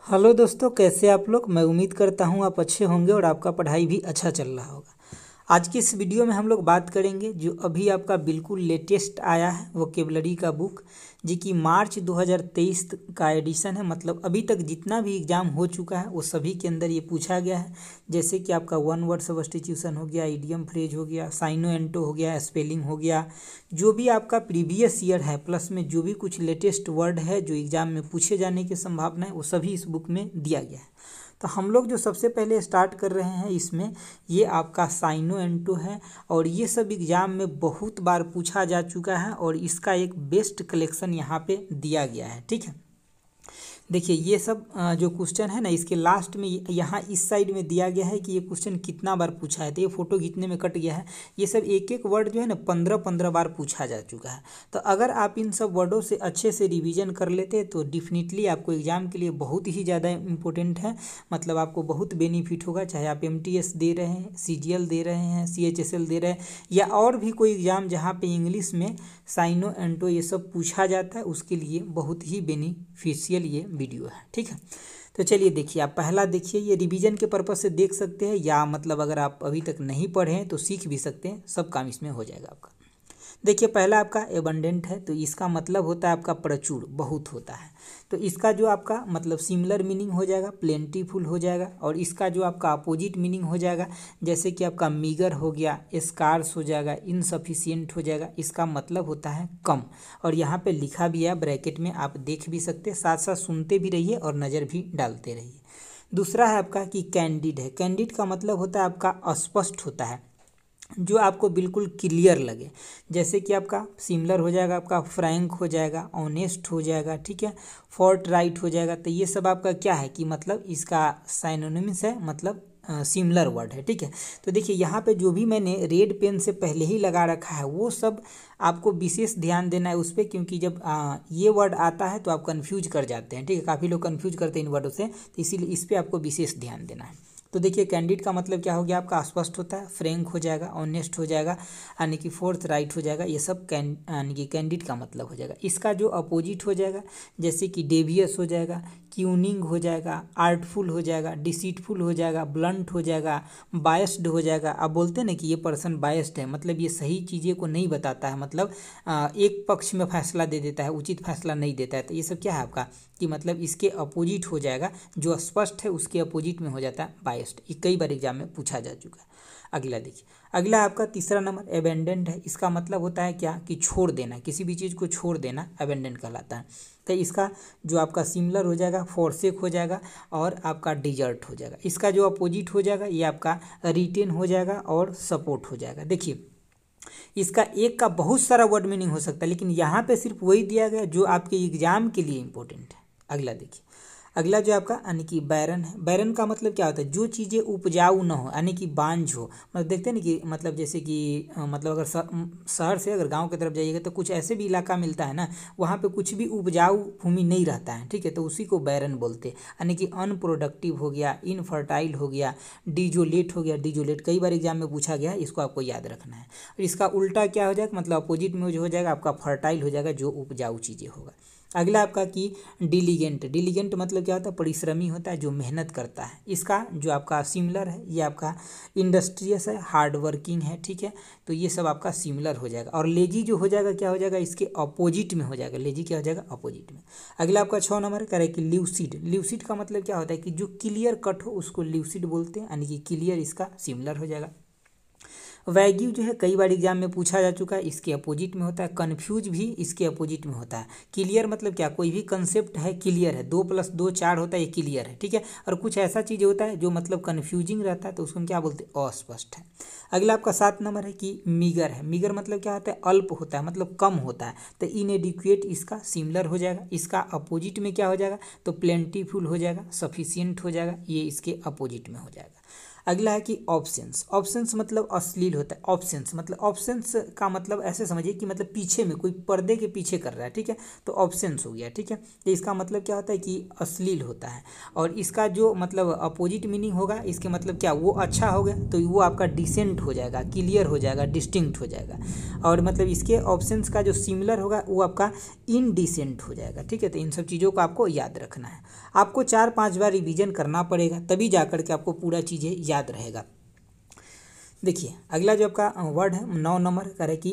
Hello दोस्तों, कैसे आप लोग। मैं उम्मीद करता हूँ आप अच्छे होंगे और आपका पढ़ाई भी अच्छा चल रहा होगा। आज की इस वीडियो में हम लोग बात करेंगे जो अभी आपका बिल्कुल लेटेस्ट आया है वोकेबलरी का बुक, जी कि मार्च 2023 का एडिशन है। मतलब अभी तक जितना भी एग्ज़ाम हो चुका है वो सभी के अंदर ये पूछा गया है। जैसे कि आपका वन वर्ड सब्स्टिट्यूशन हो गया, इडियम फ्रेज हो गया, साइनो एंटो हो गया, स्पेलिंग हो गया, जो भी आपका प्रीवियस ईयर है प्लस में जो भी कुछ लेटेस्ट वर्ड है जो एग्ज़ाम में पूछे जाने की संभावना है वो सभी इस बुक में दिया गया है। तो हम लोग जो सबसे पहले स्टार्ट कर रहे हैं इसमें, ये आपका साइनो एंटो है और ये सब एग्ज़ाम में बहुत बार पूछा जा चुका है और इसका एक बेस्ट कलेक्शन यहाँ पे दिया गया है। ठीक है, देखिए ये सब जो क्वेश्चन है ना, इसके लास्ट में यहाँ इस साइड में दिया गया है कि ये क्वेश्चन कितना बार पूछा है। तो ये फोटो खींचने में कट गया है। ये सब एक एक वर्ड जो है ना 15-15 बार पूछा जा चुका है। तो अगर आप इन सब वर्डों से अच्छे से रिवीजन कर लेते तो डेफिनेटली आपको एग्जाम के लिए बहुत ही ज़्यादा इंपॉर्टेंट है। मतलब आपको बहुत बेनिफिट होगा, चाहे आप MTS दे रहे हैं, CGL दे रहे हैं, CHSL दे रहे हैं या और भी कोई एग्ज़ाम जहाँ पे इंग्लिश में साइनो एंटो ये सब पूछा जाता है, उसके लिए बहुत ही बेनिफिशियल ये वीडियो है। ठीक है, तो चलिए देखिए, आप पहला देखिए, ये रिवीजन के पर्पज से देख सकते हैं या मतलब अगर आप अभी तक नहीं पढ़े हैं तो सीख भी सकते हैं, सब काम इसमें हो जाएगा आपका। देखिए पहला आपका एबंडेंट है, तो इसका मतलब होता है आपका प्रचुर, बहुत होता है। तो इसका जो आपका मतलब सिमिलर मीनिंग हो जाएगा प्लेंटीफुल हो जाएगा, और इसका जो आपका अपोजिट मीनिंग हो जाएगा जैसे कि आपका मीगर हो गया, स्कार्स हो जाएगा, इनसफिशिएंट हो जाएगा। इसका मतलब होता है कम, और यहाँ पे लिखा भी है ब्रैकेट में, आप देख भी सकते हैं, साथ साथ सुनते भी रहिए और नज़र भी डालते रहिए। दूसरा है आपका कि कैंडिड है। कैंडिड का मतलब होता है आपका अस्पष्ट होता है, जो आपको बिल्कुल क्लियर लगे। जैसे कि आपका सिमिलर हो जाएगा, आपका फ्रैंक हो जाएगा, ऑनेस्ट हो जाएगा, ठीक है, फोर्टराइट हो जाएगा। तो ये सब आपका क्या है कि मतलब इसका साइनोनिम्स है, मतलब सिमिलर वर्ड है। ठीक है, तो देखिए यहाँ पे जो भी मैंने रेड पेन से पहले ही लगा रखा है वो सब आपको विशेष ध्यान देना है उस पर, क्योंकि जब ये वर्ड आता है तो आप कंफ्यूज कर जाते हैं। ठीक है, काफ़ी लोग कंफ्यूज करते हैं इन वर्डों से, तो इसीलिए इस पर आपको विशेष ध्यान देना है। तो देखिए कैंडिड का मतलब क्या हो गया आपका स्पष्ट होता है, फ्रैंक हो जाएगा, ऑनेस्ट हो जाएगा, यानी कि फोर्थ राइट हो जाएगा। ये सब यानी कि कैंडिड का मतलब हो जाएगा। इसका जो अपोजिट हो जाएगा जैसे कि डेवियस हो जाएगा, क्यूनिंग हो जाएगा, आर्टफुल हो जाएगा, डिसीटफुल हो जाएगा, ब्लंट हो जाएगा, बायस्ड हो जाएगा। आप बोलते हैं ना कि ये पर्सन बायस्ड है, मतलब ये सही चीज़ें को नहीं बताता है, मतलब एक पक्ष में फैसला दे देता है, उचित फैसला नहीं देता है। तो ये सब क्या है आपका कि मतलब इसके अपोजिट हो जाएगा, जो स्पष्ट है उसके अपोजिट में हो जाता है बायस्ड। ये कई बार एग्जाम में पूछा जा चुका है। अगला देखिए, अगला आपका तीसरा नंबर एबेंडेंट है। इसका मतलब होता है क्या कि छोड़ देना, किसी भी चीज़ को छोड़ देना एबेंडेंट कहलाता है। तो इसका जो आपका सिमिलर हो जाएगा फॉरसेक हो जाएगा और आपका डिजर्ट हो जाएगा। इसका जो अपोजिट हो जाएगा ये आपका रिटेन हो जाएगा और सपोर्ट हो जाएगा। देखिए इसका एक का बहुत सारा वर्ड मीनिंग हो सकता है, लेकिन यहाँ पे सिर्फ वही दिया गया जो आपके एग्जाम के लिए इंपॉर्टेंट है। अगला देखिए, अगला जो आपका यानी कि बैरन है। बैरन का मतलब क्या होता है, जो चीज़ें उपजाऊ न हो, यानी कि बांझ हो। मतलब देखते हैं ना कि मतलब जैसे कि मतलब अगर शहर से अगर गांव की तरफ जाइएगा तो कुछ ऐसे भी इलाका मिलता है ना, वहाँ पे कुछ भी उपजाऊ भूमि नहीं रहता है। ठीक है, तो उसी को बैरन बोलते हैं, यानी कि अनप्रोडक्टिव हो गया, इनफर्टाइल हो गया, डिजोलेट हो गया। डिजोलेट कई बार एग्जाम में पूछा गया है, इसको आपको याद रखना है। और इसका उल्टा क्या हो जाएगा, मतलब अपोजिट में जो हो जाएगा आपका फर्टाइल हो जाएगा, जो उपजाऊ चीज़ें होगा। अगला आपका कि डिलीगेंट। डिलीगेंट मतलब क्या होता है, परिश्रमी होता है, जो मेहनत करता है। इसका जो आपका सिमिलर है ये आपका इंडस्ट्रियस है, हार्ड वर्किंग है। ठीक है, तो ये सब आपका सिमिलर हो जाएगा। और लेजी जो हो जाएगा क्या हो जाएगा, इसके अपोजिट में हो जाएगा। लेजी क्या हो जाएगा, अपोजिट में। अगला आपका 6 नंबर कह रहा है कि ल्यूसिड। ल्यूसिड का मतलब क्या होता है कि जो क्लियर कट हो उसको ल्यूसिड बोलते हैं, यानी कि क्लियर इसका सिमिलर हो जाएगा। वैग्यू जो है कई बार एग्जाम में पूछा जा चुका है, इसके अपोजिट में होता है। कन्फ्यूज भी इसके अपोजिट में होता है। क्लियर मतलब क्या, कोई भी कंसेप्ट है क्लियर है, 2 + 2 4 होता है, ये क्लियर है। ठीक है, और कुछ ऐसा चीज़ होता है जो मतलब कन्फ्यूजिंग रहता है तो उसको हम क्या बोलते हैं, अस्पष्ट है। अगला आपका 7 नंबर है कि मीगर है। मीगर मतलब क्या होता है, अल्प होता है, मतलब कम होता है। तो इनएडिक्वेट इसका सिमिलर हो जाएगा। इसका अपोजिट में क्या हो जाएगा, तो प्लेंटीफुल हो जाएगा, सफिशियंट हो जाएगा, ये इसके अपोजिट में हो जाएगा। अगला है कि ऑप्शंस। ऑप्शंस मतलब अश्लील होता है। ऑप्शंस मतलब, ऑप्शंस का मतलब ऐसे समझिए कि मतलब पीछे में कोई पर्दे के पीछे कर रहा है, ठीक है, तो ऑप्शंस हो गया, ठीक है। तो इसका मतलब क्या होता है कि अश्लील होता है। और इसका जो मतलब अपोजिट मीनिंग होगा, इसके मतलब क्या, वो अच्छा हो गया तो वो आपका डिसेंट हो जाएगा, क्लियर हो जाएगा, डिस्टिंक्ट हो जाएगा। और मतलब इसके ऑप्शंस का जो सिमिलर होगा वो आपका इनडिसेंट हो जाएगा, ठीक है। तो इन सब चीज़ों को आपको याद रखना है। आपको 4-5 बार रिवीजन करना पड़ेगा, तभी जा करके आपको पूरा चीज़ें याद रहेगा। देखिए अगला जो आपका वर्ड है 9 नंबर का है कि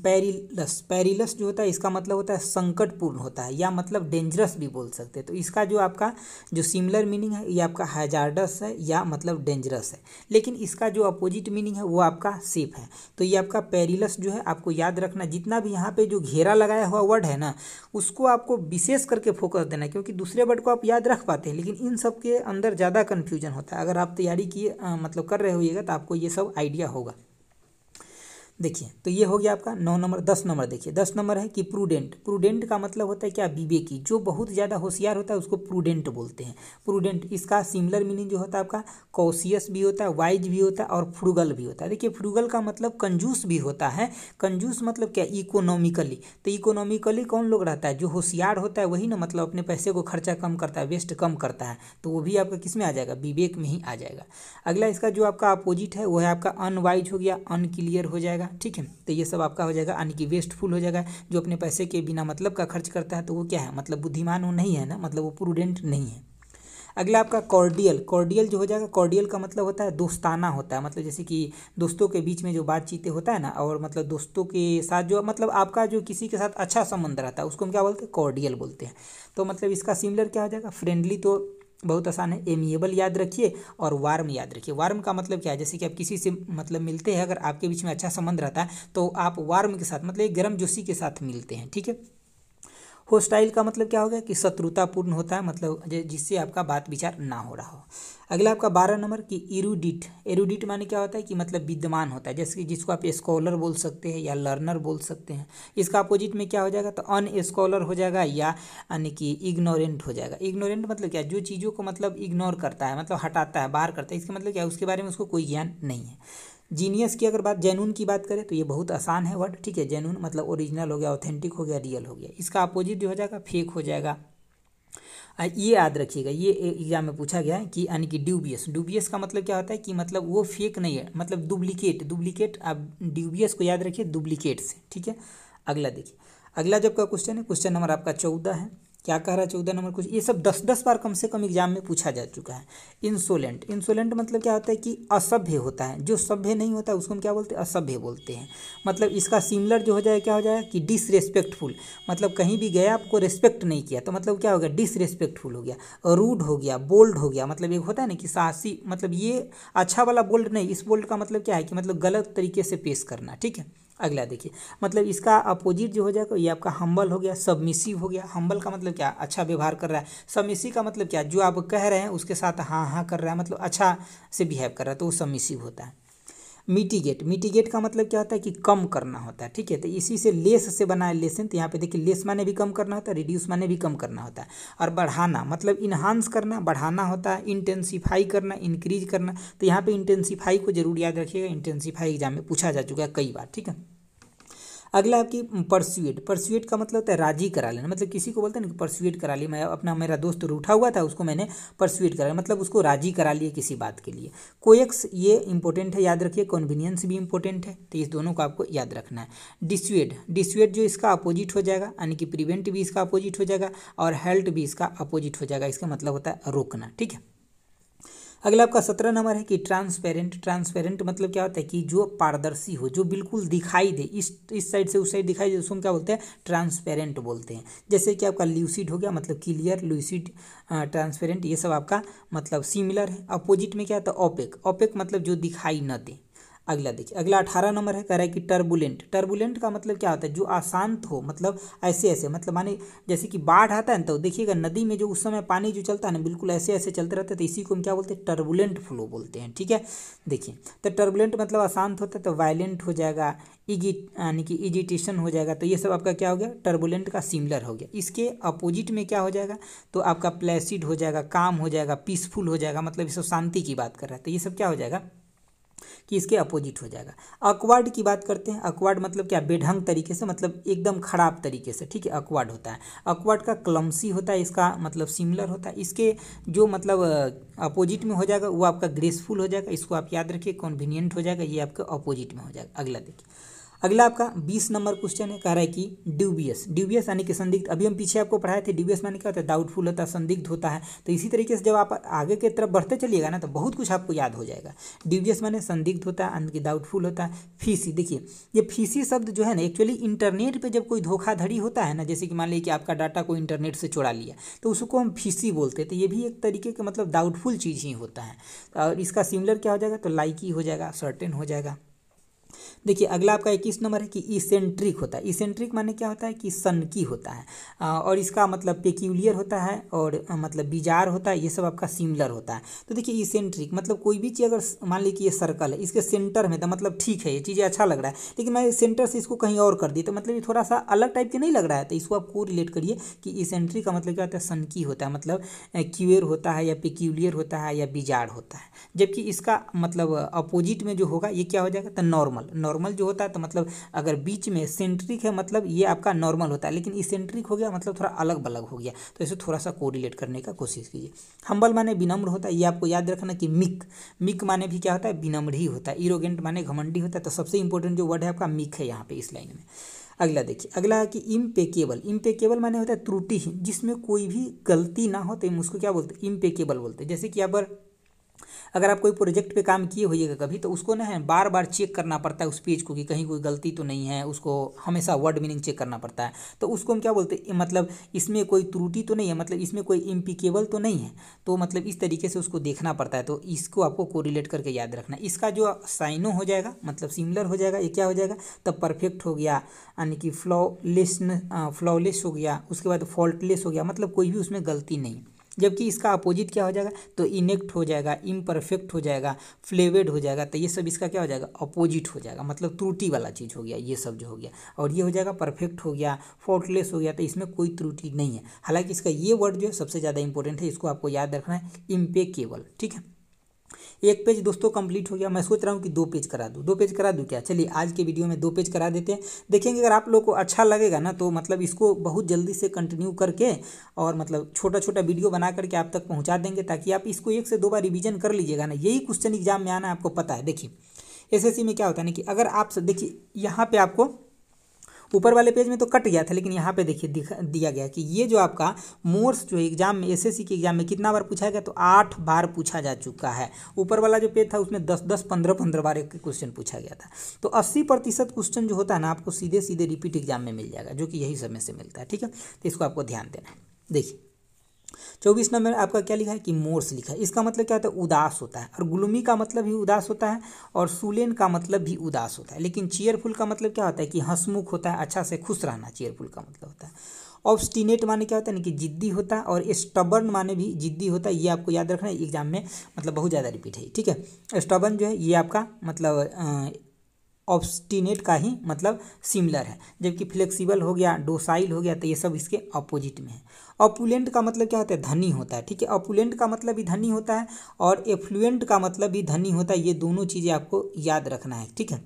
पेरिलस। पेरिलस जो होता है इसका मतलब होता है संकटपूर्ण होता है, या मतलब डेंजरस भी बोल सकते हैं। तो इसका जो आपका जो सिमिलर मीनिंग है ये आपका हैजार्डस है या मतलब डेंजरस है, लेकिन इसका जो अपोजिट मीनिंग है वो आपका सेफ है। तो ये आपका पेरिलस जो है आपको याद रखना। जितना भी यहाँ पे जो घेरा लगाया हुआ वर्ड है ना, उसको आपको विशेष करके फोकस देना है, क्योंकि दूसरे वर्ड को आप याद रख पाते हैं लेकिन इन सब के अंदर ज़्यादा कन्फ्यूजन होता है। अगर आप तैयारी किए मतलब कर रहे होइएगा तो आपको ये सब आइडिया होगा। देखिए तो ये हो गया आपका 9 नंबर। 10 नंबर देखिए, 10 नंबर है कि प्रूडेंट। प्रूडेंट का मतलब होता है क्या, विवेकी। जो बहुत ज़्यादा होशियार होता है उसको प्रूडेंट बोलते हैं। प्रूडेंट, इसका सिमिलर मीनिंग जो होता है आपका कॉशियस भी होता है, वाइज भी होता है और फ्रूगल भी होता है। देखिए फ्रूगल का मतलब कंजूस भी होता है। कंजूस मतलब क्या, इकोनॉमिकली। तो इकोनॉमिकली कौन लोग रहता है, जो होशियार होता है वही ना, मतलब अपने पैसे को खर्चा कम करता है, वेस्ट कम करता है, तो वो भी आपका किस में आ जाएगा, विवेक में ही आ जाएगा। अगला इसका जो आपका अपोजिट है वो है आपका अनवाइज हो गया, अनक्लियर हो जाएगा, ठीक है। तो ये सब आपका हो जाएगा यानी कि वेस्टफुल हो जाएगा। जो अपने पैसे के बिना मतलब का खर्च करता है तो वो क्या है, मतलब बुद्धिमान वो नहीं है ना, मतलब वो प्रूडेंट नहीं है। अगला आपका कॉर्डियल। कॉर्डियल जो हो जाएगा, कॉर्डियल का मतलब होता है दोस्ताना होता है, मतलब जैसे कि दोस्तों के बीच में जो बातचीतें होता है ना, और मतलब दोस्तों के साथ जो मतलब आपका जो किसी के साथ अच्छा संबंध रहता है उसको हम क्या बोलते हैं, कॉर्डियल बोलते हैं। तो मतलब इसका सिमिलर क्या हो जाएगा, फ्रेंडली तो बहुत आसान है, एमिएबल याद रखिए और वार्म याद रखिए। वार्म का मतलब क्या है, जैसे कि आप किसी से मतलब मिलते हैं, अगर आपके बीच में अच्छा संबंध रहता है तो आप वार्म के साथ मतलब एक गर्म जोशी के साथ मिलते हैं, ठीक है। होस्टाइल का मतलब क्या हो गया कि शत्रुतापूर्ण होता है, मतलब जिससे आपका बात विचार ना हो रहा हो। अगला आपका 12 नंबर की इरूडिट। एरूडिट माने क्या होता है कि मतलब विद्वान होता है, जैसे कि जिसको आप स्कॉलर बोल सकते हैं या लर्नर बोल सकते हैं। इसका अपोजिट में क्या हो जाएगा, तो अन स्कॉलर हो जाएगा या यानी कि इग्नोरेंट हो जाएगा। इग्नोरेंट मतलब क्या, जो चीज़ों को मतलब इग्नोर करता है, मतलब हटाता है, बाहर करता है, इसका मतलब क्या है, उसके बारे में उसको कोई ज्ञान नहीं है। जीनियस की अगर बात, जेन्युइन की बात करें तो ये बहुत आसान है वर्ड, ठीक है। जेन्युइन मतलब ओरिजिनल हो गया, ऑथेंटिक हो गया, रियल हो गया। इसका अपोजिट जो हो जाएगा फेक हो जाएगा। ये याद रखिएगा, ये एग्जाम में पूछा गया है कि यानी कि ड्यूबियस। ड्यूबियस का मतलब क्या होता है कि मतलब वो फेक नहीं है, मतलब डुप्लीकेट। डुप्लीकेट, आप ड्यूबियस को याद रखिए डुप्लीकेट से, ठीक है। अगला देखिए, अगला जब का क्वेश्चन है, क्वेश्चन नंबर आपका 14 है। क्या कह रहा है 14 नंबर कुछ, ये सब 10-10 बार कम से कम एग्जाम में पूछा जा चुका है। इंसोलेंट। इंसोलेंट मतलब क्या होता है कि असभ्य होता है। जो सभ्य नहीं होता है उसको हम क्या बोलते हैं, असभ्य बोलते हैं। मतलब इसका सिमिलर जो हो जाए क्या हो जाएगा कि डिसरेस्पेक्टफुल, मतलब कहीं भी गया आपको रेस्पेक्ट नहीं किया तो मतलब क्या हो गया, डिसरेस्पेक्टफुल हो गया। रूड हो गया, बोल्ड हो गया, मतलब एक होता है ना कि साहसी, मतलब ये अच्छा वाला बोल्ड नहीं, इस बोल्ड का मतलब क्या है कि मतलब गलत तरीके से पेश करना, ठीक है। अगला देखिए, मतलब इसका अपोजिट जो हो जाएगा ये आपका हम्बल हो गया, सबमिसिव हो गया। हम्बल का मतलब क्या, अच्छा व्यवहार कर रहा है। सबमिसिव का मतलब क्या, जो आप कह रहे हैं उसके साथ हाँ हाँ कर रहा है, मतलब अच्छा से बिहेव कर रहा है, तो वो सबमिसिव होता है। मिटिगेट। मिटिगेट का मतलब क्या होता है कि कम करना होता है, ठीक है। तो इसी से लेस से बना है लेसन, तो यहाँ पे देखिए लेस माने भी कम करना होता है, रिड्यूस माने भी कम करना होता है। और बढ़ाना मतलब इन्हांस करना, बढ़ाना होता है। इंटेंसीफाई करना, इंक्रीज करना। तो यहाँ पे इंटेंसीफाई को जरूर याद रखिएगा, इंटेंसीफाई एग्जाम में पूछा जा चुका है कई बार, ठीक है। अगला आपकी परस्यूएट। परस्यूएट का मतलब होता है राजी करा लेना, मतलब किसी को बोलते हैं ना कि परस्यूएट करा लिया। मैं अपना, मेरा दोस्त रूठा हुआ था उसको मैंने परस्यूएट करा, मतलब उसको राजी करा लिए किसी बात के लिए। कोएक्स, ये इंपॉर्टेंट है, याद रखिए। कन्वीनियंस भी इंपॉर्टेंट है, तो इस दोनों को आपको याद रखना है। डिस्यूएड। डिस्यूएड जो इसका अपोजिट हो जाएगा, यानी कि प्रिवेंट भी इसका अपोजिट हो जाएगा और हेल्ट भी इसका अपोजिट हो जाएगा। इसका मतलब होता है रोकना, ठीक है। अगला आपका 17 नंबर है कि ट्रांसपेरेंट। ट्रांसपेरेंट मतलब क्या होता है कि जो पारदर्शी हो, जो बिल्कुल दिखाई दे, इस साइड से उस साइड दिखाई दे, उसको हम क्या बोलते हैं, ट्रांसपेरेंट बोलते हैं। जैसे कि आपका ल्यूसिड हो गया, मतलब क्लियर, ल्यूसिड, ट्रांसपेरेंट, ये सब आपका मतलब सिमिलर है। अपोजिट में क्या होता है, ओपेक। ओपेक मतलब जो दिखाई न दे। अगला देखिए, अगला 18 नंबर है, कह रहा है कि टर्बुलेंट। टर्बुलेंट का मतलब क्या होता है, जो अशांत हो, मतलब ऐसे ऐसे, मतलब माने जैसे कि बाढ़ आता है ना, तो देखिएगा नदी में जो उस समय पानी जो चलता है ना, बिल्कुल ऐसे ऐसे चलते रहते हैं, तो इसी को हम क्या बोलते हैं, टर्बुलेंट फ्लो बोलते हैं। ठीक है, देखिए तो टर्बुलेंट मतलब अशांत होता है, तो वायलेंट हो जाएगा, यानी कि इजिटेशन हो जाएगा, तो ये सब आपका क्या हो गया, टर्बुलेंट का सिमिलर हो गया। इसके अपोजिट में क्या हो जाएगा, तो आपका प्लेसिड हो जाएगा, काम हो जाएगा, पीसफुल हो जाएगा, मतलब ये सब शांति की बात कर रहा है, तो ये सब क्या हो जाएगा कि इसके अपोजिट हो जाएगा। अकवर्ड की बात करते हैं। अकवर्ड मतलब क्या, बेढंग तरीके से, मतलब एकदम खराब तरीके से। ठीक है, अकवर्ड होता है। अकवर्ड का क्लमसी होता है, इसका मतलब सिमिलर होता है। इसके जो मतलब अपोजिट में हो जाएगा वो आपका ग्रेसफुल हो जाएगा, इसको आप याद रखिए। कॉन्वीनियंट हो जाएगा, ये आपका अपोजिट में हो जाएगा। अगला देखिए, अगला आपका 20 नंबर क्वेश्चन है, कह रहा है कि ड्यूबियस। ड्यूबियस यानी कि संदिग्ध। अभी हम पीछे आपको पढ़ाए थे, ड्यूबियस माने क्या होता है, डाउटफुल होता है, संदिग्ध होता है। तो इसी तरीके से जब आप आगे की तरफ बढ़ते चलिएगा ना, तो बहुत कुछ आपको याद हो जाएगा। ड्यूबियस माने संदिग्ध होता है, यानी कि डाउटफुल होता है। फीसी, देखिए ये फीसी शब्द जो है ना, एक्चुअली इंटरनेट पर जब कोई धोखाधड़ी होता है ना, जैसे कि मान लीजिए कि आपका डाटा कोई इंटरनेट से चुरा लिया, तो उसको हम फीसी बोलते हैं। तो ये भी एक तरीके का मतलब डाउटफुल चीज़ ही होता है। और इसका सिमिलर क्या हो जाएगा, तो लाइकी हो जाएगा, सर्टेन हो जाएगा। देखिए अगला आपका 21 नंबर है कि इसेंट्रिक होता है। इसेंट्रिक माने क्या होता है कि सनकी होता है, और इसका मतलब पेक्यूलियर होता है, और मतलब बिजार होता है, ये सब आपका सिमिलर होता है। तो देखिए इसेंट्रिक मतलब कोई भी चीज़ अगर मान ली कि ये सर्कल है, इसके सेंटर में, तो मतलब ठीक है, ये चीज़ें अच्छा लग रहा है, लेकिन मैं सेंटर से इसको कहीं और कर दी, तो मतलब ये थोड़ा सा अलग टाइप के नहीं लग रहा है, तो इसको आप को रिलेट करिए कि इसेंट्रिक का मतलब क्या होता है, सनकी होता है, मतलब क्यूएर होता है, या पेक्यूलियर होता है, या बिजार होता है। जबकि इसका मतलब अपोजिट में जो होगा ये क्या हो जाएगा, तो नॉर्मल। नॉर्मल जो होता है, तो मतलब अगर बीच में सेंट्रिक है, मतलब ये आपका नॉर्मल होता है, लेकिन इसेंट्रिक हो गया मतलब थोड़ा अलग बलग हो गया, तो इसे थोड़ा सा कोरिलेट करने का कोशिश कीजिए। हम्बल माने विनम्र होता है, ये आपको याद रखना कि मिक। मिक माने भी क्या होता है, विनम्र ही होता है। इरोगेंट माने घमंडी होता है, तो सबसे इंपॉर्टेंट जो वर्ड है आपका मिक है यहाँ पे इस लाइन में। अगला देखिए, अगला है कि इम्पेकेबल। इम्पेकेबल माने होता है त्रुटिहीन, जिसमें कोई भी गलती ना हो, तो हम उसको क्या बोलते हैं, इम्पेकेबल बोलते हैं। जैसे कि यहाँ पर अगर आप कोई प्रोजेक्ट पे काम किए होइएगा कभी, तो उसको ना है बार बार चेक करना पड़ता है उस पेज को, कि कहीं कोई गलती तो नहीं है, उसको हमेशा वर्ड मीनिंग चेक करना पड़ता है। तो उसको हम क्या बोलते हैं, मतलब इसमें कोई त्रुटि तो नहीं है, मतलब इसमें कोई इम्पिकेबल तो नहीं है, तो मतलब इस तरीके से उसको देखना पड़ता है। तो इसको आपको कोरिलेट करके याद रखना। इसका जो साइनो हो जाएगा, मतलब सिमिलर हो जाएगा, ये क्या हो जाएगा, तब परफेक्ट हो गया, यानी कि फ्लॉलेस हो गया, उसके बाद फॉल्टलेस हो गया, मतलब कोई भी उसमें गलती नहीं। जबकि इसका अपोजिट क्या हो जाएगा, तो इनेक्ट हो जाएगा, इम्परफेक्ट हो जाएगा, फ्लेवेड हो जाएगा, तो ये सब इसका क्या हो जाएगा, अपोजिट हो जाएगा, मतलब त्रुटि वाला चीज़ हो गया ये सब जो हो गया। और ये हो जाएगा परफेक्ट हो गया, फॉल्टलेस हो गया, तो इसमें कोई त्रुटि नहीं है। हालांकि इसका ये वर्ड जो है सबसे ज़्यादा इंपॉर्टेंट है, इसको आपको याद रखना है, इम्पेकेबल। ठीक है, एक पेज दोस्तों कंप्लीट हो गया। मैं सोच रहा हूँ कि 2 पेज करा दूँ, 2 पेज करा दूँ क्या, चलिए आज के वीडियो में 2 पेज करा देते हैं। देखेंगे अगर आप लोग को अच्छा लगेगा ना, तो मतलब इसको बहुत जल्दी से कंटिन्यू करके, और मतलब छोटा छोटा वीडियो बना करके आप तक पहुँचा देंगे, ताकि आप इसको 1 से 2 बार रिवीजन कर लीजिएगा ना। यही क्वेश्चन एग्जाम में आना है, आपको पता है। देखिए एसएससी में क्या होता है ना, कि अगर आप देखिए यहाँ पे आपको ऊपर वाले पेज में तो कट गया था, लेकिन यहाँ पे देखिए दिया गया कि ये जो आपका मोर्स जो एग्जाम में, एसएससी के एग्जाम में कितना बार पूछा गया, तो 8 बार पूछा जा चुका है। ऊपर वाला जो पेज था उसमें 10-10, 15-15 बार एक क्वेश्चन पूछा गया था। तो 80% क्वेश्चन जो होता है ना, आपको सीधे सीधे रिपीट एग्जाम में मिल जाएगा, जो कि यही समय से मिलता है। ठीक है, तो इसको आपको ध्यान देना है। देखिए 24 नंबर आपका क्या लिखा है कि मोर्स लिखा है। इसका मतलब क्या होता है, उदास होता है। और ग्लूमी का मतलब भी उदास होता है, और सुलेन का मतलब भी उदास होता है। लेकिन चीयरफुल का मतलब क्या होता है, कि हंसमुख होता है, अच्छा से खुश रहना चीयरफुल का मतलब होता है। ऑब्स्टिनेट माने क्या होता है ना, कि जिद्दी होता है। और स्टबर्न माने भी जिद्दी होता है। ये आपको याद रखना है, एग्जाम में मतलब बहुत ज़्यादा रिपीट है। ठीक है, स्टबर्न जो है ये आपका मतलब ऑब्स्टिनेट का ही मतलब सिमिलर है। जबकि फ्लेक्सिबल हो गया, डोसाइल हो गया, तो ये सब इसके अपोजिट में है। ऑपुलेंट का मतलब क्या होता है, धनी होता है। ठीक है, ऑपुलेंट का मतलब भी धनी होता है, और एफ्लुएंट का मतलब भी धनी होता है। ये दोनों चीज़ें आपको याद रखना है। ठीक है,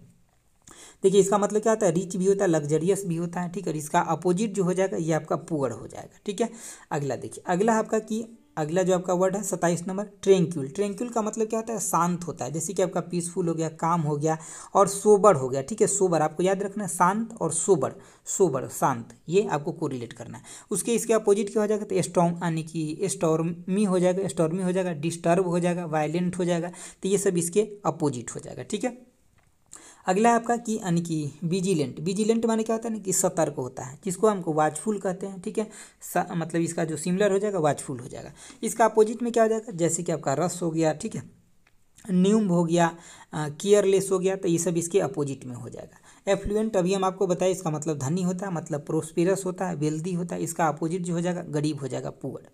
देखिए इसका मतलब क्या होता है, रिच भी होता है, लग्जरियस भी होता है। ठीक है, और इसका अपोजिट जो हो जाएगा ये आपका पुअर हो जाएगा। ठीक है, अगला देखिए, अगला आपका कि अगला जो आपका वर्ड है 27 नंबर, ट्रैंक्विल। ट्रैंक्विल का मतलब क्या होता है, शांत होता है। जैसे कि आपका पीसफुल हो गया, काम हो गया, और सोबर हो गया। ठीक है, सोबर आपको याद रखना है, शांत और सोबर। सोबर शांत, ये आपको कोरिलेट करना है। उसके इसके अपोजिट क्या हो जाएगा, तो स्टॉर्म, यानी कि स्टॉर्मी हो जाएगा, स्टॉर्मी हो जाएगा, डिस्टर्ब हो जाएगा, वायलेंट हो जाएगा, तो ये सब इसके अपोजिट हो जाएगा। ठीक है, अगला है आपका कि यानी कि विजिलेंट। विजिलेंट माने क्या होता है ना, कि सतर्क होता है, जिसको हमको वाचफुल कहते हैं। ठीक है, मतलब इसका जो सिमिलर हो जाएगा वाचफुल हो जाएगा। इसका अपोजिट में क्या हो जाएगा, जैसे कि आपका रस हो गया। ठीक है, न्यूम हो गया, केयरलेस हो गया, तो ये सब इसके अपोजिट में हो जाएगा। एफ्लुएंट अभी हम आपको बताएं इसका मतलब धनी होता है, मतलब प्रोस्पेरस होता है, वेल्दी होता है। इसका अपोजिट जो हो जाएगा गरीब हो जाएगा, पुअर।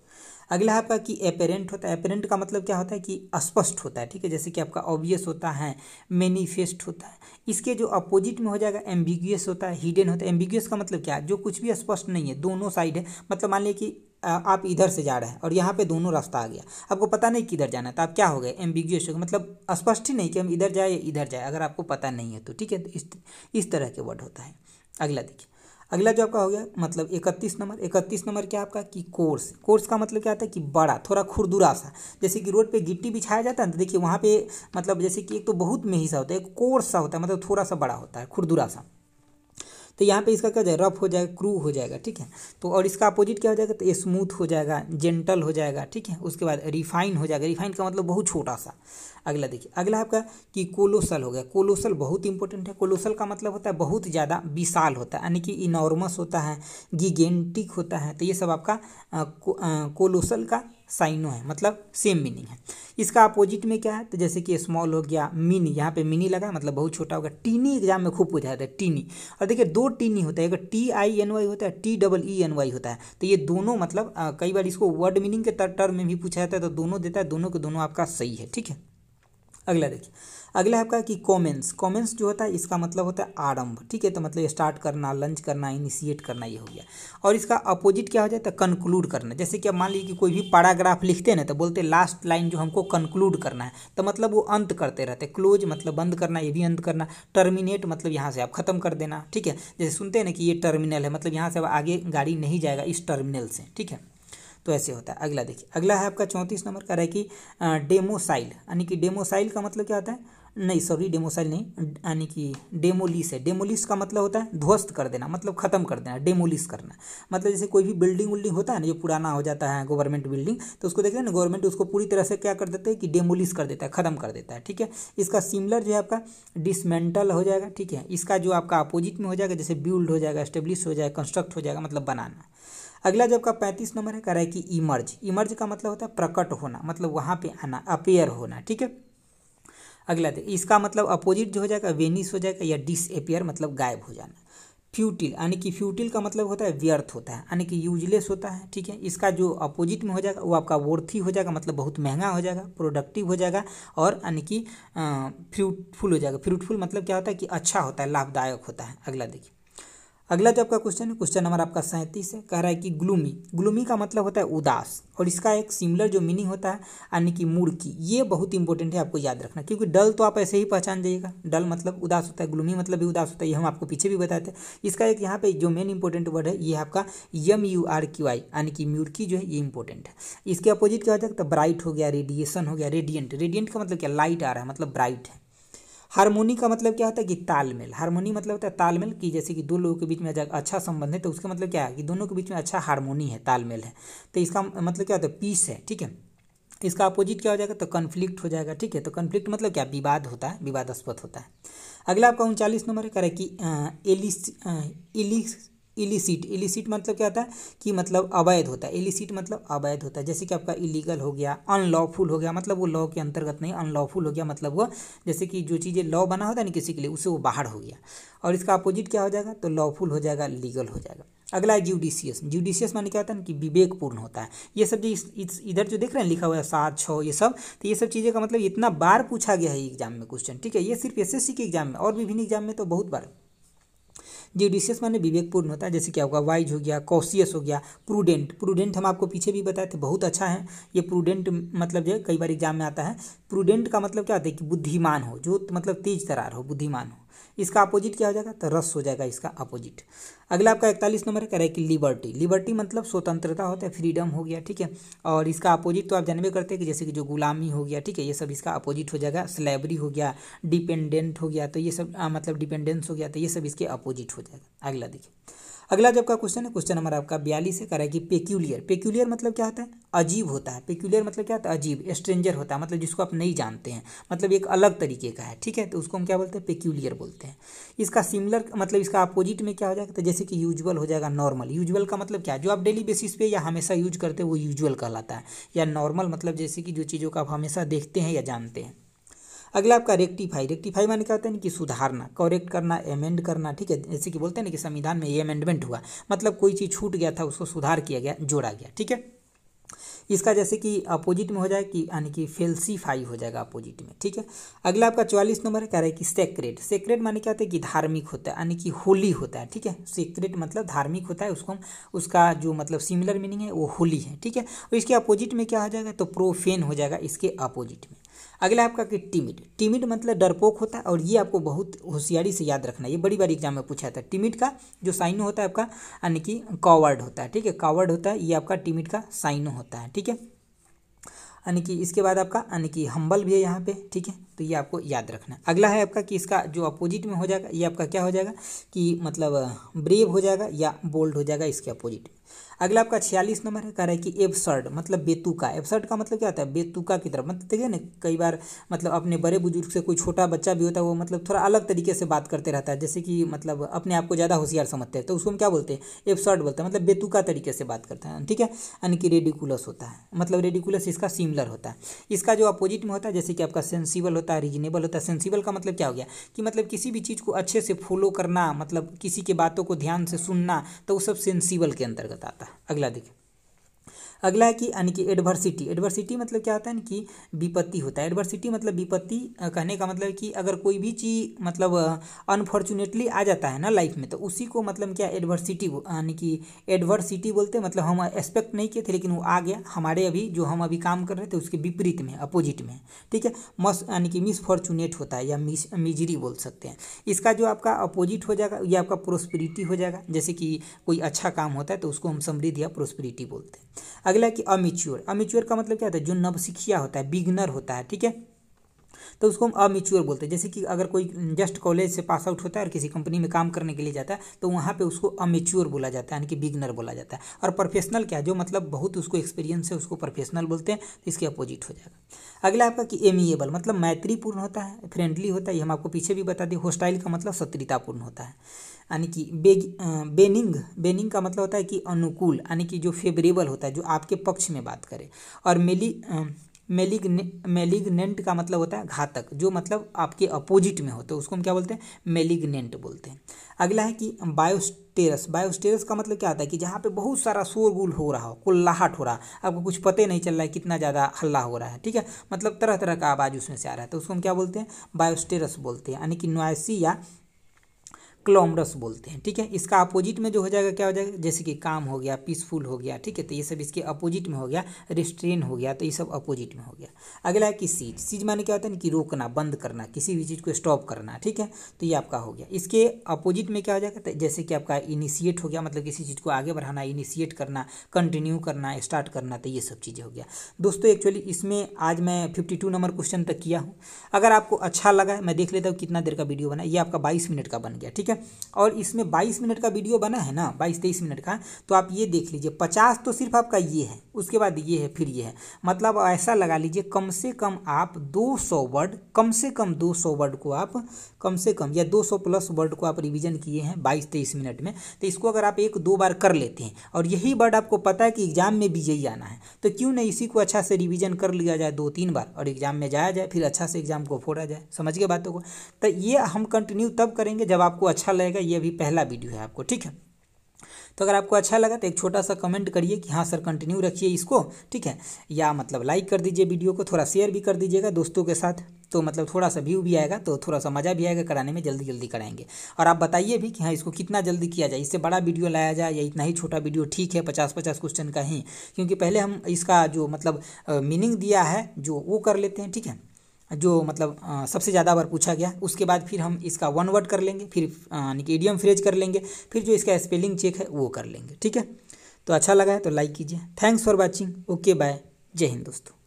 अगला आपका कि एपेरेंट होता है। एपेरेंट का मतलब क्या होता है कि स्पष्ट होता है, ठीक है, जैसे कि आपका ऑब्वियस होता है, मैनिफेस्ट होता है। इसके जो अपोजिट में हो जाएगा एम्बिगुअस होता है, हिडन होता है। एम्बिगुअस का मतलब क्या है, जो कुछ भी स्पष्ट नहीं है, दोनों साइड है। मतलब मान लीजिए कि आप इधर से जा रहे हैं और यहाँ पे दोनों रास्ता आ गया, आपको पता नहीं किधर जाना है, तो आप क्या हो गए, एम्बिगुअस हो गए, मतलब स्पष्ट ही नहीं कि हम इधर जाए या इधर जाए, अगर आपको पता नहीं है तो, ठीक है। तो इस तरह के वर्ड होता है। अगला देखिए, अगला जो आपका हो गया मतलब 31 नंबर। 31 नंबर क्या आपका कि कोर्स। कोर्स का मतलब क्या होता है कि बड़ा, थोड़ा खुरदुरा सा। जैसे कि रोड पे गिट्टी बिछाया जाता है ना, तो देखिए वहाँ पे मतलब जैसे कि एक तो बहुत मेही सा होता है, एक कोर्स सा होता है, मतलब थोड़ा सा बड़ा होता है, खुरदुरा सा। तो यहाँ पे इसका क्या हो जाएगा, रफ हो जाएगा, क्रू हो जाएगा, ठीक है। तो और इसका अपोजिट क्या हो जाएगा, तो स्मूथ हो जाएगा, जेंटल हो जाएगा, ठीक है। उसके बाद रिफाइन हो जाएगा। रिफाइन का मतलब बहुत छोटा सा। अगला देखिए, अगला आपका कि कोलोसल हो गया। कोलोसल बहुत इंपॉर्टेंट है। कोलोसल का मतलब होता है बहुत ज़्यादा विशाल होता है, यानी कि इनॉर्मस होता है, गिगेंटिक होता है। तो ये सब आपका कोलोसल का साइनो है, मतलब सेम मीनिंग है। इसका अपोजिट में क्या है, तो जैसे कि स्मॉल हो गया, मिनी, यहाँ पे मिनी लगा मतलब बहुत छोटा होगा। टीनी एग्जाम में खूब पूछा जाता है, टीनी। और देखिए दो टीनी होता है, एक TINY होता है, TEENY होता है। तो ये दोनों मतलब कई बार इसको वर्ड मीनिंग के टर्म में भी पूछा जाता है, तो दोनों देता है, दोनों के दोनों आपका सही है, ठीक है। अगला देखिए, अगला आपका कि कॉमेंस। कॉमेंस जो होता है इसका मतलब होता है आरंभ, ठीक है। तो मतलब स्टार्ट करना, लंच करना, इनिशिएट करना, ये हो गया। और इसका अपोजिट क्या हो जाता है, कंक्लूड करना। जैसे कि अब मान लीजिए कि कोई भी पैराग्राफ लिखते हैं ना, तो बोलते हैं लास्ट लाइन जो हमको कंक्लूड करना है, तो मतलब वो अंत करते रहते हैं। क्लोज मतलब बंद करना, ये भी अंत करना। टर्मिनेट मतलब यहाँ से आप खत्म कर देना, ठीक है। जैसे सुनते हैं ना कि ये टर्मिनल है, मतलब यहाँ से अब आगे गाड़ी नहीं जाएगा इस टर्मिनल से, ठीक है। तो ऐसे होता है। अगला देखिए, अगला है आपका 34 नंबर का, है कि डेमोसाइल। यानी कि डेमोसाइल का मतलब क्या होता है, नहीं सॉरी डेमोसाइल नहीं, यानी कि डेमोलिस है। डेमोलिस का मतलब होता है ध्वस्त कर देना, मतलब खत्म कर देना, डेमोलिस करना। मतलब जैसे कोई भी बिल्डिंग उल्डिंग होता है ना, जो पुराना हो जाता है, गवर्नमेंट बिल्डिंग, तो उसको देखते हैं ना, गवर्नमेंट उसको पूरी तरह से क्या कर देते हैं कि डेमोलिस कर देता है, खत्म कर देता है, ठीक है। इसका सिमिलर जो है आपका डिसमेंटल हो जाएगा, ठीक है। इसका जो आपका अपोजिट में हो जाएगा, जैसे बिल्ड हो जाएगा, एस्टेब्लिश हो जाएगा, कंस्ट्रक्ट हो जाएगा, मतलब बनाना। अगला जो आपका 35 नंबर है, कह रहा है कि इमर्ज। इमर्ज का मतलब होता है प्रकट होना, मतलब वहाँ पे आना, अपेयर होना, ठीक है। अगला इसका मतलब अपोजिट जो हो जाएगा वेनिस हो जाएगा, या डिसअपेयर मतलब गायब हो जाना। फ्यूटिल, यानी कि फ्यूटिल का मतलब होता है व्यर्थ होता है, यानी कि यूजलेस होता है, ठीक है। इसका जो अपोजिट में हो जाएगा वो आपका वर्थी हो जाएगा, मतलब बहुत महंगा हो जाएगा, प्रोडक्टिव हो जाएगा, और यानी कि फ्रूटफुल हो जाएगा। फ्रूटफुल मतलब क्या होता है कि अच्छा होता है, लाभदायक होता है। अगला देखिए, अगला जो आपका क्वेश्चन है, क्वेश्चन नंबर आपका 37 है, कह रहा है कि ग्लूमी। ग्लूमी का मतलब होता है उदास, और इसका एक सिमिलर जो मीनिंग होता है, यानी कि मूर्खी। ये बहुत इंपॉर्टेंट है, आपको याद रखना, क्योंकि डल तो आप ऐसे ही पहचान जाइएगा, डल मतलब उदास होता है, ग्लूमी मतलब भी उदास होता है, ये हम आपको पीछे भी बताए थे। इसका एक यहाँ पे जो मेन इंपॉर्टेंट वर्ड है, ये आपका MURQI, यानी कि मूर्खी जो है, ये इंपॉर्टेंट है। इसके अपोजिट क्या हो जाएगा, तो ब्राइट हो गया, रेडिएशन हो गया, रेडियंट। रेडियंट का मतलब क्या, लाइट आ रहा है, मतलब ब्राइट है। हारमोनी का मतलब क्या होता है कि तालमेल। हारमोनी मतलब होता है तालमेल, की जैसे कि दो लोगों के बीच में अच्छा संबंध है, तो उसका मतलब क्या है कि दोनों के बीच में अच्छा हारमोनी है, तालमेल है। तो इसका मतलब क्या होता है, पीस है, ठीक है। इसका अपोजिट क्या हो जाएगा, तो कन्फ्लिक्ट हो जाएगा, ठीक है। तो कन्फ्लिक्ट मतलब क्या, विवाद होता है, विवादास्पद होता है। अगला आपका 39 नंबर है, कह रहा है कि इलिसिट। इलिसिट मतलब क्या होता है कि मतलब अवैध होता है। इलिसिट मतलब अवैध होता है, जैसे कि आपका इलीगल हो गया, अनलॉफुल हो गया, मतलब वो लॉ के अंतर्गत नहीं, अनलॉफुल हो गया मतलब वो जैसे कि जो चीज़ें लॉ बना होता है ना किसी के लिए, उससे वो बाहर हो गया। और इसका अपोजिट क्या हो जाएगा, तो लॉफुल हो जाएगा, लीगल हो जाएगा। अगला है ज्यूडिशियस। ज्यूडिशियस माने क्या होता है ना कि विवेकपूर्ण होता है। ये सब जो इधर जो देख रहे हैं लिखा हुआ है 7, 6 ये सब, तो ये सब चीज़ें का मतलब इतना बार पूछा गया है एग्जाम में क्वेश्चन, ठीक है। ये सिर्फ SSC के एग्जाम में, और विभिन्न एग्जाम में तो बहुत बार। ज्यूडिशियस माने विवेकपूर्ण होता है, जैसे क्या होगा, वाइज हो गया, कॉशियस हो गया, प्रूडेंट। प्रूडेंट हम आपको पीछे भी बताए थे, बहुत अच्छा है ये प्रूडेंट, मतलब जो है कई बार एग्जाम में आता है। प्रूडेंट का मतलब क्या होता है कि बुद्धिमान हो, जो मतलब तेज तरार हो, बुद्धिमान हो। इसका अपोजिट क्या हो जाएगा, तो रस हो जाएगा इसका अपोजिट। अगला आपका 41 नंबर है, कह रहा है कि लिबर्टी। लिबर्टी मतलब स्वतंत्रता होता है, फ्रीडम हो गया, ठीक है। और इसका अपोजिट तो आप जानबे करते हैं कि जैसे कि जो गुलामी हो गया, ठीक है, ये सब इसका अपोजिट हो जाएगा। स्लेवरी हो गया, डिपेंडेंट हो गया, तो ये सब मतलब डिपेंडेंस हो गया, तो ये सब इसके अपोजिट हो जाएगा। अगला देखिए, अगला जब का क्वेश्चन है, क्वेश्चन नंबर आपका 42 है, कह रहा है कि पेक्यूलियर। पेक्यूलियर मतलब क्या होता है, अजीब होता है। पेक्यूलियर मतलब क्या होता है, अजीब, स्ट्रेंजर होता है, मतलब जिसको आप नहीं जानते हैं, मतलब एक अलग तरीके का है, ठीक है। तो उसको हम क्या बोलते हैं, पेक्यूलियर बोलते हैं। इसका सिमिलर मतलब इसका अपोजिट में क्या हो जाएगा, तो जैसे कि यूजुअल हो जाएगा, नॉर्मल। यूजुअल का मतलब क्या है, जो आप डेली बेसिस पे या हमेशा यूज करते हैं वो यूजुअल कहलाता है। या नॉर्मल मतलब जैसे कि जो चीज़ों को आप हमेशा देखते हैं या जानते हैं। अगला आपका रेक्टिफाई। रेक्टिफाई माने क्या होता है कि सुधारना, करेक्ट करना, अमेंड करना, ठीक है। जैसे कि बोलते हैं ना कि संविधान में ये अमेंडमेंट हुआ, मतलब कोई चीज़ छूट गया था उसको सुधार किया गया, जोड़ा गया, ठीक है। इसका जैसे कि अपोजिट में हो जाए कि यानी कि फेल्सीफाई हो जाएगा अपोजिट में, ठीक है। अगला आपका 44 नंबर है, कह रहा है कि सेक्रेड। सेक्रेड माने क्या होता है कि धार्मिक होता है, यानी कि होली होता है, ठीक है। सेक्रेड मतलब धार्मिक होता है, उसको हम उसका जो मतलब सिमिलर मीनिंग है वो होली है, ठीक है। और इसके अपोजिट में क्या हो जाएगा, तो प्रोफेन हो जाएगा इसके अपोजिट में। अगला आपका कि टिमिड। टिमिड मतलब डरपोक होता है, और ये आपको बहुत होशियारी से याद रखना है, ये बड़ी बार एग्जाम में पूछा था। टिमिड का जो साइन होता है आपका यानी कि कॉवर्ड होता है, ठीक है। कॉवर्ड होता है, ये आपका टिमिड का साइन होता है, ठीक है। यानी कि इसके बाद आपका यानी कि हम्बल भी है यहाँ पे, ठीक है। तो ये आपको याद रखना है। अगला है आपका कि इसका जो अपोजिट में हो जाएगा, ये आपका क्या हो जाएगा कि मतलब ब्रेव हो जाएगा या बोल्ड हो जाएगा इसके अपोजिट में। अगला आपका 46 नंबर है, कह रहा है कि एब्सर्ड मतलब बेतुका। एब्सर्ड का मतलब क्या होता है, बेतुका की तरफ। मतलब देखिए ना, कई बार मतलब अपने बड़े बुजुर्ग से कोई छोटा बच्चा भी होता है, वो मतलब थोड़ा अलग तरीके से बात करते रहता है, जैसे कि मतलब अपने आप को ज़्यादा होशियार समझते हैं, तो उसको हम क्या बोलते हैं, एब्सर्ड बोलते हैं, मतलब बेतुका तरीके से बात करते हैं, ठीक है। यानी कि रेडिकुलस होता है, मतलब रेडिकुलस इसका सिमिलर होता है। इसका जो अपोजिट में होता है, जैसे कि आपका सेंसिबल होता है, रीजनेबल होता है। सेंसिबल का मतलब क्या हो गया कि मतलब किसी भी चीज़ को अच्छे से फॉलो करना, मतलब किसी की बातों को ध्यान से सुनना, तो वो सब सेंसिबल के अंतर्गत आता है। अगला देखिए, अगला है कि यानी कि एडवर्सिटी। एडवर्सिटी मतलब क्या होता है ना कि विपत्ति होता है। एडवर्सिटी मतलब विपत्ति, कहने का मतलब कि अगर कोई भी चीज़ मतलब अनफॉर्चुनेटली आ जाता है ना लाइफ में, तो उसी को मतलब क्या एडवर्सिटी यानी कि एडवर्सिटी बोलते हैं। मतलब हम एक्सपेक्ट नहीं किए थे लेकिन वो आ गया हमारे, अभी जो हम अभी काम कर रहे थे उसके विपरीत में, अपोजिट में, ठीक है। मस यानी कि मिसफॉर्चुनेट होता है या मिजरी बोल सकते हैं। इसका जो आपका अपोजिट हो जाएगा ये आपका प्रोस्पेरिटी हो जाएगा। जैसे कि कोई अच्छा काम होता है तो उसको हम समृद्धि या प्रोस्पेरिटी बोलते हैं। अगला कि अमेच्योर। अमेच्योर का मतलब क्या होता है, जो नवसिखिया होता है, बिगनर होता है, ठीक है, तो उसको हम अमेच्योर बोलते हैं। जैसे कि अगर कोई जस्ट कॉलेज से पास आउट होता है और किसी कंपनी में काम करने के लिए जाता है, तो वहाँ पे उसको अमेच्योर बोला जाता है, यानी कि बिगनर बोला जाता है। और प्रोफेशनल क्या है, जो मतलब बहुत उसको एक्सपीरियंस है, उसको प्रोफेशनल बोलते हैं, तो इसके अपोजिट हो जाएगा। अगला आपका कि एमिएबल मतलब मैत्रीपूर्ण होता है, फ्रेंडली होता है, ये हम आपको पीछे भी बता दें। होस्टाइल का मतलब शत्रुतापूर्ण होता है। यानी कि बेनिंग। बेनिंग का मतलब होता है कि अनुकूल, यानी कि जो फेवरेबल होता है, जो आपके पक्ष में बात करे। और मेलिग्नेंट का मतलब होता है घातक, जो मतलब आपके अपोजिट में हो, तो उसको हम क्या बोलते हैं, मेलिग्नेंट बोलते हैं। अगला है कि बायोस्टेरस। बायोस्टेरस का मतलब क्या होता है कि जहाँ पे बहुत सारा शोरगुल हो रहा हो, कुल्लाहट हो रहा, आपको कुछ पता नहीं चल रहा है कितना ज़्यादा हल्ला हो रहा है, ठीक है, मतलब तरह तरह का आवाज़ उसमें से आ रहा है, तो उसको हम क्या बोलते हैं, बायोस्टेरस बोलते हैं, यानी कि नॉइसी या क्लोमरस बोलते हैं, ठीक है। इसका अपोजिट में जो हो जाएगा क्या हो जाएगा, जैसे कि काम हो गया, पीसफुल हो गया, ठीक है, तो ये सब इसके अपोजिट में हो गया। रिस्ट्रेन हो गया, तो ये सब अपोजिट में हो गया। अगला है कि सीज। सीज माने क्या होता है कि रोकना, बंद करना, किसी भी चीज़ को स्टॉप करना, ठीक है, तो ये आपका हो गया। इसके अपोजिट में क्या हो जाएगा, तो जैसे कि आपका इनिशिएट हो गया, मतलब किसी चीज़ को आगे बढ़ाना, इनिशिएट करना, कंटिन्यू करना, स्टार्ट करना, तो ये सब चीज़ें हो गया। दोस्तों एक्चुअली इसमें आज मैं 52 नंबर क्वेश्चन तक किया हूँ। अगर आपको अच्छा लगा, मैं देख लेता हूँ कितना देर का वीडियो बना, ये आपका 22 मिनट का बन गया, ठीक है। और इसमें 22 मिनट का वीडियो बना है ना, 22-23 मिनट का, तो आप ये देख लीजिए 50 तो सिर्फ आपका ये है, उसके बाद ये है, फिर ये है, मतलब ऐसा लगा लीजिए कम से कम आप 200 वर्ड, कम से कम 200 वर्ड को आप कम से कम या 200 प्लस वर्ड को आप रिवीजन किए हैं 22-23 मिनट में। तो इसको अगर आप 1-2 बार कर लेते हैं और यही वर्ड आपको पता है कि एग्जाम में भी यही आना है, तो क्यों नहीं इसी को अच्छा से रिवीजन कर लिया जाए 2-3 बार और एग्जाम में जाया जाए, फिर अच्छा से एग्जाम को फोड़ा जाए। समझ गए बातों को। तो ये हम कंटिन्यू तब करेंगे जब आपको अच्छा लगेगा। ये अभी पहला वीडियो है आपको, ठीक है। तो अगर आपको अच्छा लगा तो एक छोटा सा कमेंट करिए कि हाँ सर कंटिन्यू रखिए इसको, ठीक है, या मतलब लाइक कर दीजिए वीडियो को, थोड़ा शेयर भी कर दीजिएगा दोस्तों के साथ, तो मतलब थोड़ा सा व्यू भी आएगा, तो थोड़ा सा मज़ा भी आएगा कराने में, जल्दी जल्दी कराएंगे। और आप बताइए भी कि हाँ इसको कितना जल्दी किया जाए, इससे बड़ा वीडियो लाया जाए या इतना ही छोटा वीडियो ठीक है, 50-50 क्वेश्चन का ही, क्योंकि पहले हम इसका जो मतलब मीनिंग दिया है जो वो कर लेते हैं, ठीक है, जो मतलब सबसे ज़्यादा बार पूछा गया, उसके बाद फिर हम इसका 1 वर्ड कर लेंगे, फिर यानी कि इडियम फ्रेज कर लेंगे, फिर जो इसका स्पेलिंग चेक है वो कर लेंगे, ठीक है। तो अच्छा लगा है तो लाइक कीजिए। Thanks for watching, okay bye, जय हिंद दोस्तों।